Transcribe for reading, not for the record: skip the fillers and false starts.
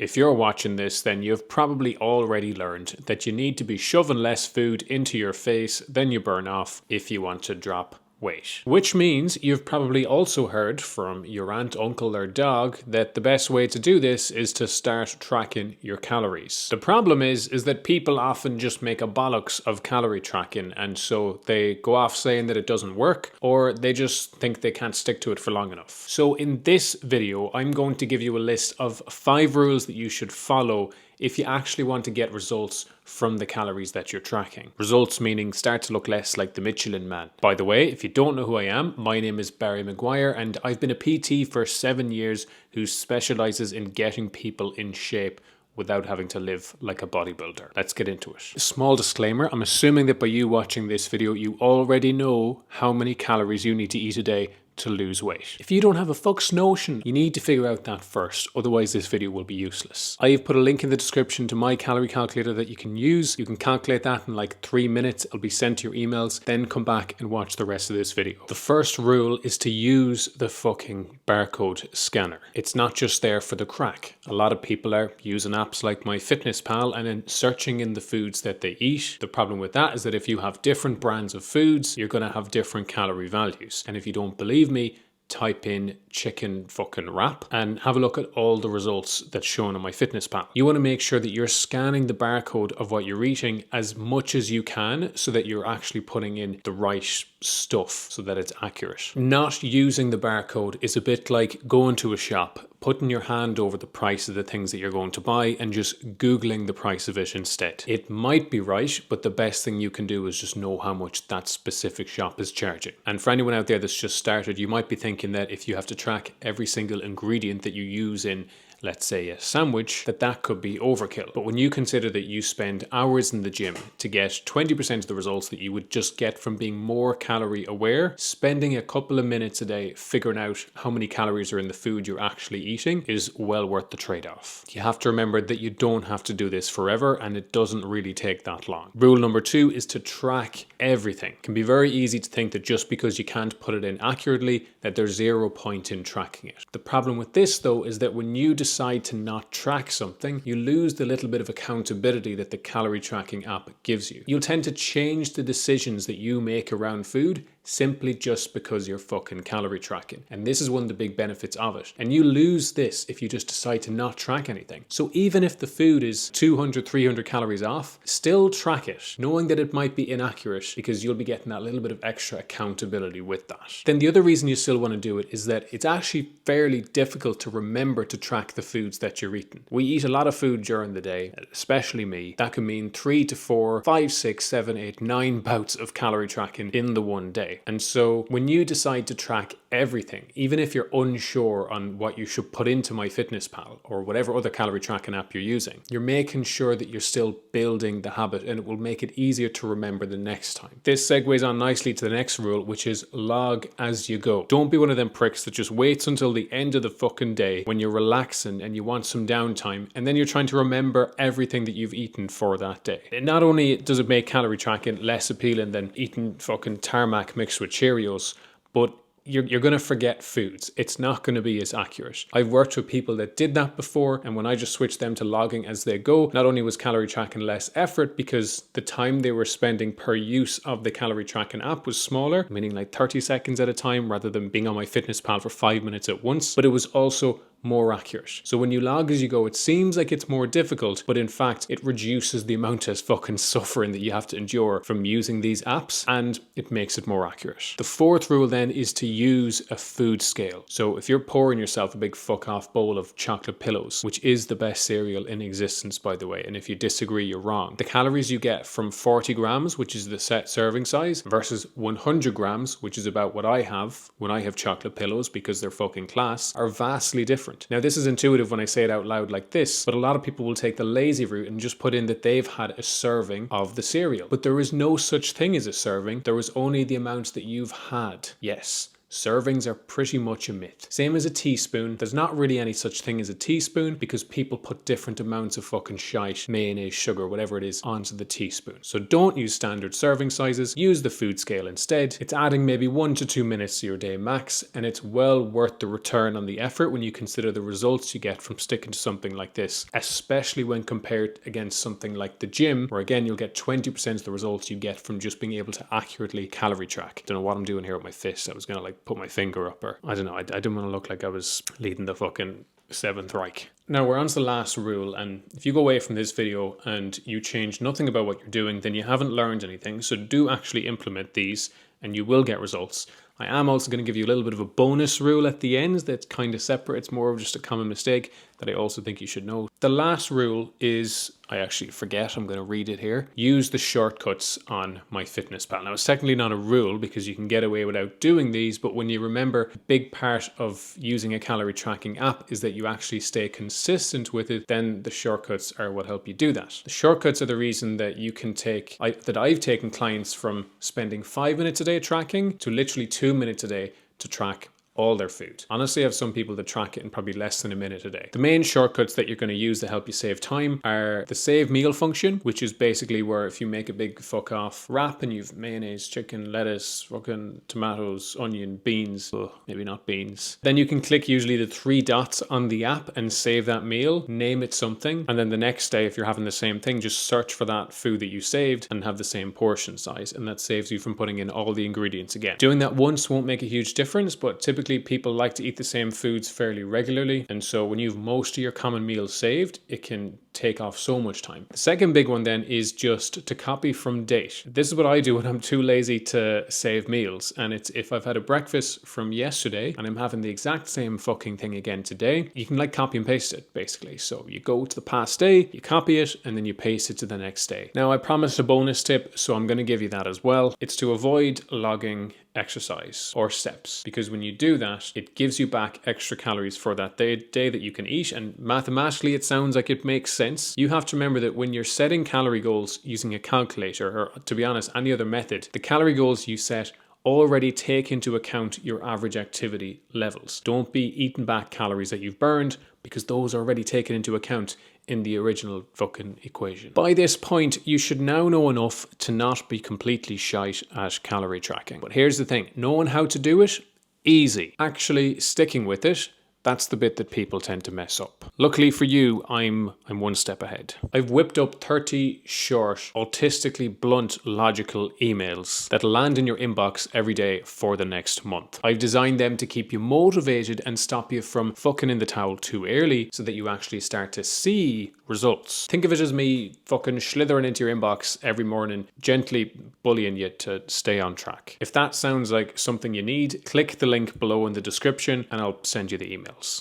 If you're watching this, then you've probably already learned that you need to be shoving less food into your face than you burn off if you want to drop weight. Which means you've probably also heard from your aunt, uncle, or dog that the best way to do this is to start tracking your calories. The problem is that people often just make a bollocks of calorie tracking, and so they go off saying that it doesn't work, or they just think they can't stick to it for long enough. So in this video, I'm going to give you a list of 5 rules that you should follow if you actually want to get results from the calories that you're tracking. Results meaning start to look less like the Michelin Man. By the way, if you don't know who I am, my name is Barry Maguire and I've been a PT for 7 years who specializes in getting people in shape without having to live like a bodybuilder. Let's get into it. Small disclaimer, I'm assuming that by you watching this video, you already know how many calories you need to eat a day to lose weight. If you don't have a fuck's notion, you need to figure out that first, otherwise this video will be useless. I've put a link in the description to my calorie calculator that you can use. You can calculate that in like 3 minutes. It'll be sent to your emails, then come back and watch the rest of this video. The first rule is to use the fucking barcode scanner. It's not just there for the crack. A lot of people are using apps like MyFitnessPal and then searching in the foods that they eat. The problem with that is that if you have different brands of foods, you're going to have different calorie values. And if you don't believe me, type in chicken fucking wrap and have a look at all the results that's shown on MyFitnessPal. You want to make sure that you're scanning the barcode of what you're eating as much as you can so that you're actually putting in the right stuff so that it's accurate. Not using the barcode is a bit like going to a shop, putting your hand over the price of the things that you're going to buy and just Googling the price of it instead. It might be right, but the best thing you can do is just know how much that specific shop is charging. And for anyone out there that's just started, you might be thinking that if you have to track every single ingredient that you use in, let's say, a sandwich, that could be overkill. But when you consider that you spend hours in the gym to get 20% of the results that you would just get from being more calorie aware, spending a couple of minutes a day figuring out how many calories are in the food you're actually eating is well worth the trade-off. You have to remember that you don't have to do this forever and it doesn't really take that long. Rule number 2 is to track everything. It can be very easy to think that just because you can't put it in accurately, that there's 0 point in tracking it. The problem with this though is that when you decide to not track something, you lose the little bit of accountability that the calorie tracking app gives you. You'll tend to change the decisions that you make around food simply just because you're fucking calorie tracking. And this is one of the big benefits of it. And you lose this if you just decide to not track anything. So even if the food is 200, 300 calories off, still track it, knowing that it might be inaccurate because you'll be getting that little bit of extra accountability with that. Then the other reason you still want to do it is that it's actually fairly difficult to remember to track the foods that you're eating. We eat a lot of food during the day, especially me. That can mean 3 to 4, 5, 6, 7, 8, 9 bouts of calorie tracking in the one day. And so when you decide to track everything, even if you're unsure on what you should put into MyFitnessPal or whatever other calorie tracking app you're using, you're making sure that you're still building the habit and it will make it easier to remember the next time. This segues on nicely to the next rule, which is log as you go. Don't be one of them pricks that just waits until the end of the fucking day when you're relaxing and you want some downtime and then you're trying to remember everything that you've eaten for that day. And not only does it make calorie tracking less appealing than eating fucking tarmac mixed with Cheerios, but you're going to forget foods. It's not going to be as accurate. I've worked with people that did that before, and when I just switched them to logging as they go, not only was calorie tracking less effort because the time they were spending per use of the calorie tracking app was smaller, meaning like 30 seconds at a time rather than being on MyFitnessPal for 5 minutes at once, but it was also more accurate. So when you log as you go, it seems like it's more difficult, but in fact, it reduces the amount of fucking suffering that you have to endure from using these apps, and it makes it more accurate. The 4th rule then is to use a food scale. So if you're pouring yourself a big fuck off bowl of chocolate pillows, which is the best cereal in existence, by the way, and if you disagree, you're wrong. The calories you get from 40 grams, which is the set serving size, versus 100 grams, which is about what I have when I have chocolate pillows because they're fucking class, are vastly different. Now, this is intuitive when I say it out loud like this, but a lot of people will take the lazy route and just put in that they've had a serving of the cereal. But there is no such thing as a serving. There is only the amount that you've had. Yes. Servings are pretty much a myth. Same as a teaspoon. There's not really any such thing as a teaspoon because people put different amounts of fucking shite, mayonnaise, sugar, whatever it is, onto the teaspoon. So don't use standard serving sizes. Use the food scale instead. It's adding maybe 1 to 2 minutes to your day max, and it's well worth the return on the effort when you consider the results you get from sticking to something like this, especially when compared against something like the gym, where again you'll get 20% of the results you get from just being able to accurately calorie track. Don't know what I'm doing here with my fist. I was gonna like put my finger up, or I don't know. I didn't want to look like I was leading the fucking Seventh Reich. Now we're on to the last rule, and if you go away from this video and you change nothing about what you're doing, then you haven't learned anything. So do actually implement these and you will get results. I am also going to give you a little bit of a bonus rule at the end that's kind of separate. It's more of just a common mistake that I also think you should know. The last rule is, I actually forget, I'm going to read it here. Use the shortcuts on MyFitnessPal. Now it's technically not a rule because you can get away without doing these, but when you remember a big part of using a calorie tracking app is that you actually stay consistent with it, then the shortcuts are what help you do that. The shortcuts are the reason that you can take, that I've taken clients from spending 5 minutes a day tracking to literally 2 minutes a day to track all their food. Honestly, I have some people that track it in probably less than a minute a day. The main shortcuts that you're going to use to help you save time are the save meal function, which is basically where if you make a big fuck off wrap and you've mayonnaise, chicken, lettuce, fucking tomatoes, onion, beans, maybe not beans, then you can click usually the 3 dots on the app and save that meal, name it something, and then the next day if you're having the same thing, just search for that food that you saved and have the same portion size, and that saves you from putting in all the ingredients again. Doing that once won't make a huge difference, but typically people like to eat the same foods fairly regularly, and so when you have most of your common meals saved, it can take off so much time. The second big one then is just to copy from date. This is what I do when I'm too lazy to save meals, and it's if I've had a breakfast from yesterday and I'm having the exact same fucking thing again today, you can like copy and paste it basically. So you go to the past day, you copy it, and then you paste it to the next day. Now I promised a bonus tip, so I'm going to give you that as well. It's to avoid logging exercise or steps, because when you do that, it gives you back extra calories for that day that you can eat, and mathematically it sounds like it makes sense. You have to remember that when you're setting calorie goals using a calculator, or to be honest any other method, the calorie goals you set already take into account your average activity levels. Don't be eating back calories that you've burned, because those are already taken into account in the original fucking equation. By this point, you should now know enough to not be completely shite at calorie tracking. But here's the thing, knowing how to do it, easy. Actually sticking with it, that's the bit that people tend to mess up. Luckily for you, I'm one step ahead. I've whipped up 30 short, autistically blunt, logical emails that'll land in your inbox every day for the next month. I've designed them to keep you motivated and stop you from fucking in the towel too early so that you actually start to see results. Think of it as me fucking slithering into your inbox every morning, gently bullying you to stay on track. If that sounds like something you need, click the link below in the description and I'll send you the emails.